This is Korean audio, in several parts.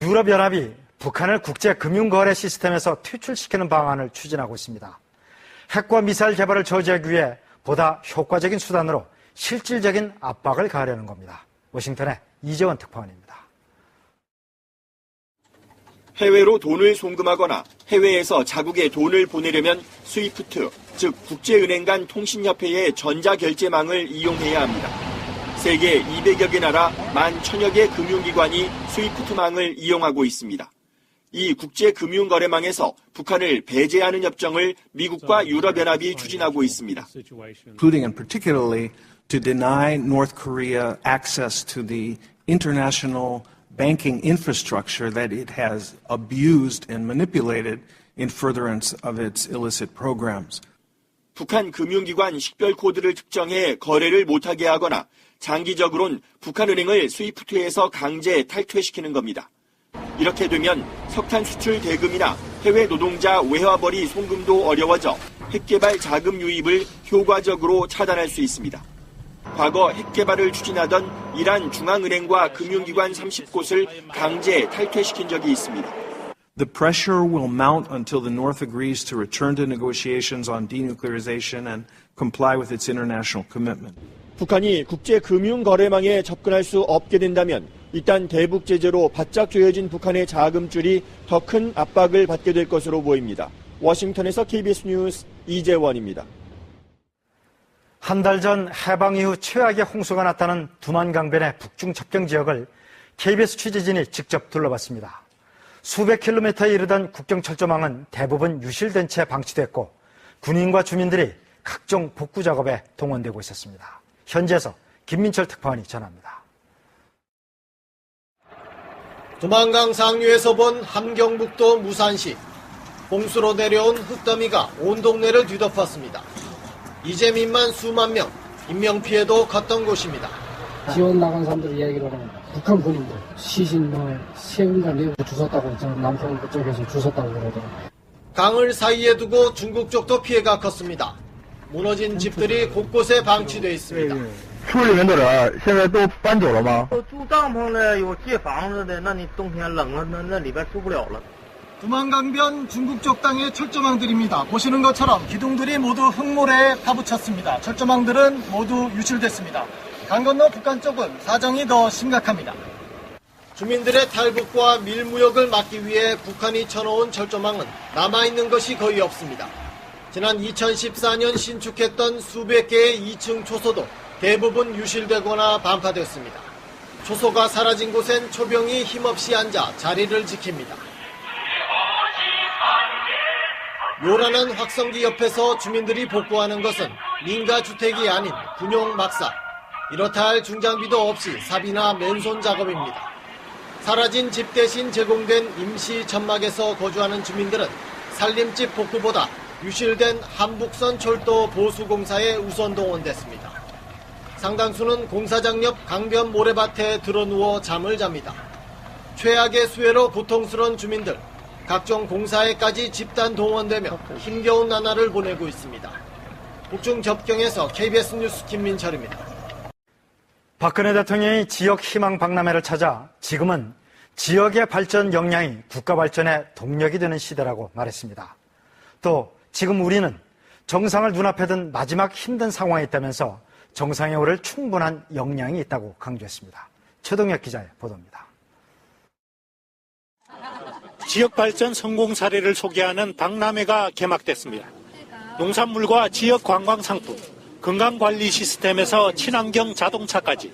유럽연합이 북한을 국제금융거래 시스템에서 퇴출시키는 방안을 추진하고 있습니다. 핵과 미사일 개발을 저지하기 위해 보다 효과적인 수단으로 실질적인 압박을 가하려는 겁니다. 워싱턴의 이재원 특파원입니다. 해외로 돈을 송금하거나 해외에서 자국에 돈을 보내려면 스위프트, 즉 국제은행 간 통신협회의 전자결제망을 이용해야 합니다. 세계 200여 개 나라 11,000여 개 금융기관이 스위프트망을 이용하고 있습니다. 이 국제금융거래망에서 북한을 배제하는 협정을 미국과 유럽연합이 추진하고 있습니다. Including and particularly to deny North Korea access to the international banking infrastructure that it has abused and manipulated in furtherance of its illicit programs. 북한 금융기관 식별 코드를 특정해 거래를 못하게 하거나 장기적으론 북한은행을 스위프트에서 강제 탈퇴시키는 겁니다. 이렇게 되면 석탄 수출 대금이나 해외 노동자 외화벌이 송금도 어려워져 핵개발 자금 유입을 효과적으로 차단할 수 있습니다. 과거 핵개발을 추진하던 이란 중앙은행과 금융기관 30곳을 강제 탈퇴시킨 적이 있습니다. The pressure will mount until the North agrees to return to negotiations on denuclearization and comply with its international commitment. 북한이 국제금융거래망에 접근할 수 없게 된다면 일단 대북 제재로 바짝 조여진 북한의 자금줄이 더 큰 압박을 받게 될 것으로 보입니다. 워싱턴에서 KBS 뉴스 이재원입니다. 한 달 전 해방 이후 최악의 홍수가 나타난 두만강변의 북중 접경 지역을 KBS 취재진이 직접 둘러봤습니다. 수백 킬로미터에 이르던 국경철조망은 대부분 유실된 채 방치됐고 군인과 주민들이 각종 복구 작업에 동원되고 있었습니다. 현지에서 김민철 특파원이 전합니다. 두만강 상류에서 본 함경북도 무산시. 홍수로 내려온 흙더미가 온 동네를 뒤덮었습니다. 이재민만 수만 명, 인명피해도 컸던 곳입니다. 지원 나간 사람들 이야기로 하면 북한 군인들 시신 세 군데 내고 주웠다고 남편 그쪽에서 주웠다고 그러더라고요. 강을 사이에 두고 중국 쪽도 피해가 컸습니다. 무너진 집들이 곳곳에 방치되어 있습니다. 村里面的人现在都搬走了吗？住帐篷的，有借房子的，那你冬天冷了，那里边住不了了。 두만강변 중국 쪽 땅의 철조망들입니다. 보시는 것처럼 기둥들이 모두 흙모래에 파묻혔습니다. 철조망들은 모두 유실됐습니다. 강 건너 북한 쪽은 사정이 더 심각합니다. 주민들의 탈북과 밀무역을 막기 위해 북한이 쳐놓은 철조망은 남아있는 것이 거의 없습니다. 지난 2014년 신축했던 수백 개의 2층 초소도 대부분 유실되거나 반파됐습니다. 초소가 사라진 곳엔 초병이 힘없이 앉아 자리를 지킵니다. 요란한 확성기 옆에서 주민들이 복구하는 것은 민가주택이 아닌 군용 막사. 이렇다 할 중장비도 없이 삽이나 맨손 작업입니다. 사라진 집 대신 제공된 임시 천막에서 거주하는 주민들은 살림집 복구보다 유실된 한북선 철도 보수공사에 우선 동원됐습니다. 상당수는 공사장 옆 강변 모래밭에 드러누워 잠을 잡니다. 최악의 수해로 고통스러운 주민들, 각종 공사에까지 집단 동원되며 힘겨운 나날을 보내고 있습니다. 북중 접경에서 KBS 뉴스 김민철입니다. 박근혜 대통령이 지역 희망 박람회를 찾아 지금은 지역의 발전 역량이 국가 발전의 동력이 되는 시대라고 말했습니다. 또 지금 우리는 정상을 눈앞에 둔 마지막 힘든 상황에 있다면서 정상에 오를 충분한 역량이 있다고 강조했습니다. 최동혁 기자의 보도입니다. 지역 발전 성공 사례를 소개하는 박람회가 개막됐습니다. 농산물과 지역 관광 상품, 건강관리 시스템에서 친환경 자동차까지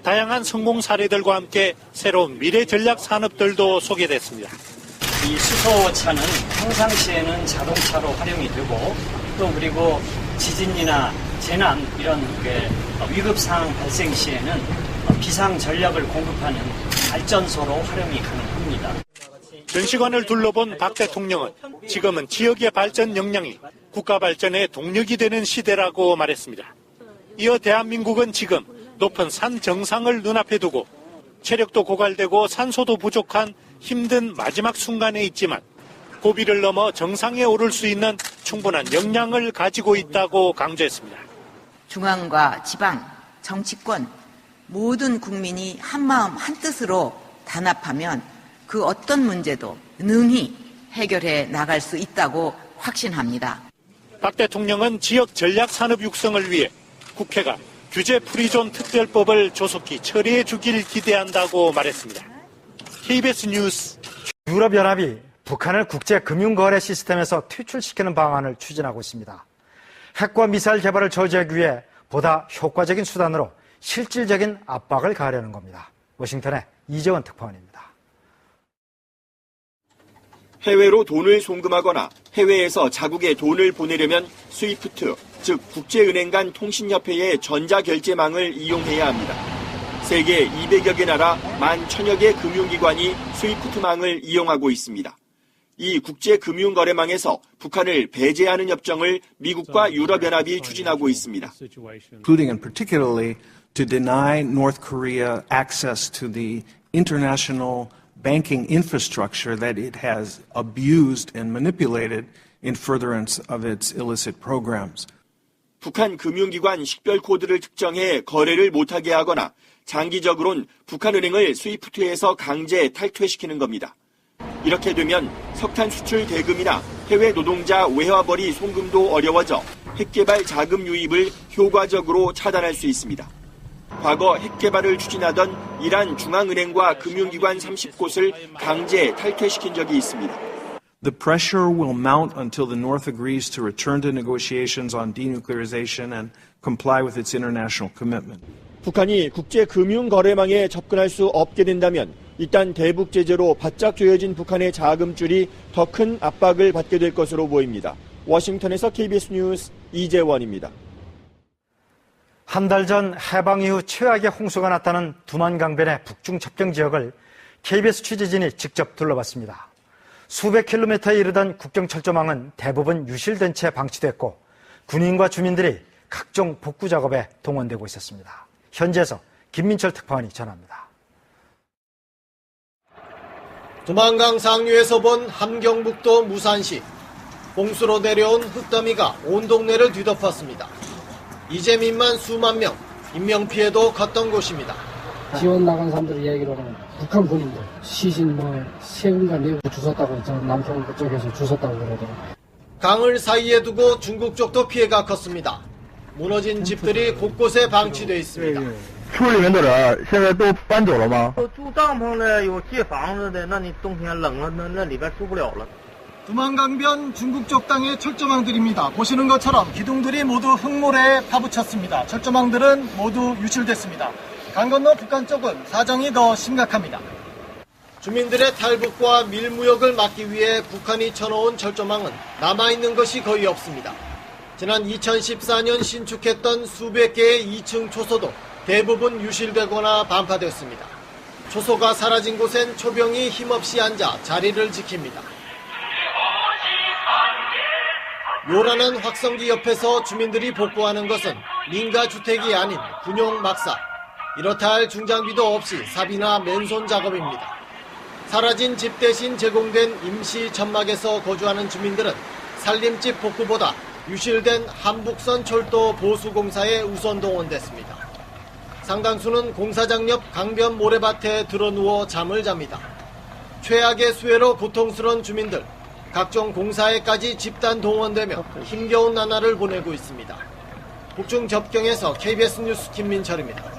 다양한 성공 사례들과 함께 새로운 미래 전략 산업들도 소개됐습니다. 이 수소차는 평상시에는 자동차로 활용이 되고 또 그리고 지진이나 재난 이런 위급 상황 발생 시에는 비상 전력을 공급하는 발전소로 활용이 가능합니다. 전시관을 둘러본 박 대통령은 지금은 지역의 발전 역량이 국가 발전의 동력이 되는 시대라고 말했습니다. 이어 대한민국은 지금 높은 산 정상을 눈앞에 두고 체력도 고갈되고 산소도 부족한 힘든 마지막 순간에 있지만 고비를 넘어 정상에 오를 수 있는 충분한 역량을 가지고 있다고 강조했습니다. 중앙과 지방, 정치권 모든 국민이 한마음 한뜻으로 단합하면 그 어떤 문제도 능히 해결해 나갈 수 있다고 확신합니다. 박 대통령은 지역 전략 산업 육성을 위해 국회가 규제 프리존 특별법을 조속히 처리해 주길 기대한다고 말했습니다. KBS 뉴스 유럽연합이 북한을 국제금융거래 시스템에서 퇴출시키는 방안을 추진하고 있습니다. 핵과 미사일 개발을 저지하기 위해 보다 효과적인 수단으로 실질적인 압박을 가하려는 겁니다. 워싱턴의 이재원 특파원입니다. 해외로 돈을 송금하거나 해외에서 자국에 돈을 보내려면 스위프트, 즉 국제은행 간 통신협회의 전자결제망을 이용해야 합니다. 세계 200여 개 나라 11,000여 개 금융기관이 스위프트망을 이용하고 있습니다. 이 국제금융거래망에서 북한을 배제하는 협정을 미국과 유럽연합이 추진하고 있습니다. Including and particularly to deny North Korea access to the international banking infrastructure that it has abused and manipulated in furtherance of its illicit programs. 북한 금융기관 식별 코드를 특정해 거래를 못하게 하거나 장기적으로는 북한은행을 스위프트에서 강제 탈퇴시키는 겁니다. 이렇게 되면 석탄 수출 대금이나 해외 노동자 외화벌이 송금도 어려워져 핵개발 자금 유입을 효과적으로 차단할 수 있습니다. 과거 핵개발을 추진하던 이란 중앙은행과 금융기관 30곳을 강제 탈퇴시킨 적이 있습니다. The pressure will mount until the North agrees to return to negotiations on denuclearization and comply with its international commitment. 북한이 국제금융거래망에 접근할 수 없게 된다면 일단 대북 제재로 바짝 조여진 북한의 자금줄이 더 큰 압박을 받게 될 것으로 보입니다. 워싱턴에서 KBS 뉴스 이재원입니다. 한 달 전 해방 이후 최악의 홍수가 나타난 두만강변의 북중 접경 지역을 KBS 취재진이 직접 둘러봤습니다. 수백 킬로미터에 이르던 국경 철조망은 대부분 유실된 채 방치됐고 군인과 주민들이 각종 복구 작업에 동원되고 있었습니다. 현지에서 김민철 특파원이 전합니다. 두만강 상류에서 본 함경북도 무산시. 홍수로 내려온 흙더미가 온 동네를 뒤덮었습니다. 이재민만 수만 명, 인명피해도 컸던 곳입니다. 지원 나간 사람들 이야기로는 북한 군인들 시신 세군가 내고 주웠다고 저 남평 그쪽에서 주웠다고 그러더라고요. 강을 사이에 두고 중국 쪽도 피해가 컸습니다. 무너진 집들이 곳곳에 방치되어 있습니다. 处理员的人现在都搬走了吗？住帐篷的有借房子的，那你冬天冷了，那里边住不了了。 두만강변 중국 쪽 땅의 철조망들입니다. 보시는 것처럼 기둥들이 모두 흙모래에 파묻혔습니다. 철조망들은 모두 유실됐습니다. 강 건너 북한 쪽은 사정이 더 심각합니다. 주민들의 탈북과 밀무역을 막기 위해 북한이 쳐놓은 철조망은 남아있는 것이 거의 없습니다. 지난 2014년 신축했던 수백 개의 2층 초소도 대부분 유실되거나 반파됐습니다. 초소가 사라진 곳엔 초병이 힘없이 앉아 자리를 지킵니다. 요란한 확성기 옆에서 주민들이 복구하는 것은 민가주택이 아닌 군용 막사. 이렇다 할 중장비도 없이 삽이나 맨손 작업입니다. 사라진 집 대신 제공된 임시 천막에서 거주하는 주민들은 살림집 복구보다 유실된 한북선 철도 보수공사에 우선 동원됐습니다. 상당수는 공사장 옆 강변 모래밭에 드러누워 잠을 잡니다. 최악의 수해로 고통스러운 주민들, 각종 공사에까지 집단 동원되며 힘겨운 나날을 보내고 있습니다. 북중 접경에서 KBS 뉴스 김민철입니다.